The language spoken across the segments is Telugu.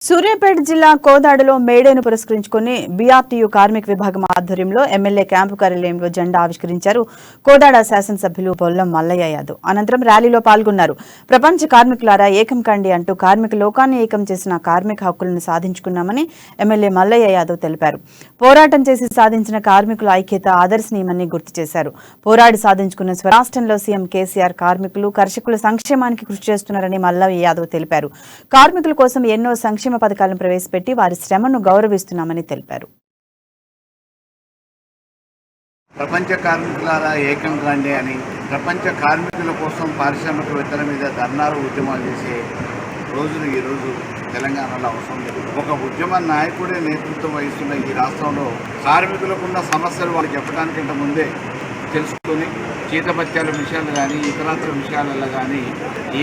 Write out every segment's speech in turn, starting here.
సూర్యాపేట జిల్లా కోదాడలో మేడేను పురస్కరించుకుని బీఆర్టీయూ కార్మిక విభాగం ఆధ్వర్యంలో ఎమ్మెల్యే క్యాంపు కార్యాలయంలో జెండా ఆవిష్కరించారు కోదాడ శాసనసభ్యులు బొల్లం మల్లయ్య యాదవ్. అనంతరం ర్యాలీలో పాల్గొన్నారు. ప్రపంచ కార్మికులారా ఏకం కండి అంటూ కార్మిక లోకాన్ని ఏకం చేసిన కార్మిక హక్కులను సాధించుకున్నామని ఎమ్మెల్యే మల్లయ్య యాదవ్ తెలిపారు. పోరాటం చేసి సాధించిన కార్మికుల ఐక్యత ఆదర్శనీయమని గుర్తు చేశారు. పోరాడి సాధించుకున్న స్వరాష్ట్రంలో సీఎం కేసీఆర్ కార్మికులు కర్షకుల సంక్షేమానికి కృషి చేస్తున్నారని మల్లయ్య యాదవ్ తెలిపారు. కార్మికుల కోసం ఎన్నో సంక్షేమ పథకాలను ప్రవేశపెట్టి వారి శ్రమను గౌరవిస్తున్నామని తెలిపారు. ప్రపంచ కార్మికులారా ఏకం కాండి అని ప్రపంచ కార్మికుల కోసం పారిశ్రామికవేత్తల మీద ధర్నాలు ఉద్యమాలు చేసే రోజులు ఈరోజు తెలంగాణలో అవసరం లేదు. ఒక ఉద్యమ నాయకుడే నేతృత్వం వహిస్తున్న ఈ రాష్ట్రంలో కార్మికులకున్న సమస్యలు వాళ్ళు చెప్పడానికంటే ముందే తెలుసుకొని జీతభత్యాల విషయాలు కానీ ఇతరత్ర విషయాలలో కానీ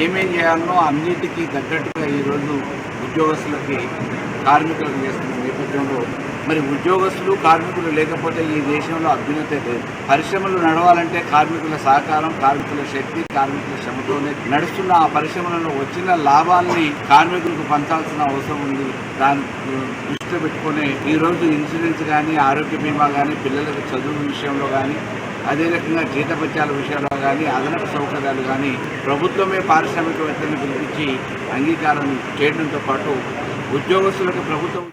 ఏమేం చేయాలనో అన్నిటికీ తగ్గట్టుగా ఈరోజు ఉద్యోగస్తులకి కార్మికులకు చేస్తున్న నేపథ్యంలో మరి ఉద్యోగస్తులు కార్మికులు లేకపోతే ఈ దేశంలో అభ్యున్నతి లేదు. పరిశ్రమలు నడవాలంటే కార్మికుల సహకారం, కార్మికుల శక్తి, కార్మికుల శ్రమతోనే నడుస్తున్న ఆ పరిశ్రమలలో వచ్చిన లాభాలని కార్మికులకు పంచాల్సిన అవసరం ఉంది. దాన్ని దృష్టిలో పెట్టుకునే ఈరోజు ఇన్సూరెన్స్ కానీ, ఆరోగ్య బీమా కానీ, పిల్లలకు చదువు విషయంలో కానీ, అదే రకంగా జీతభత్యాల విషయంలో కానీ, అదనపు సౌకర్యాలు కానీ ప్రభుత్వమే పారిశ్రామికవేత్తలను పిలిపించి అంగీకారం చేయడంతో పాటు ఉద్యోగస్తులకు ప్రభుత్వం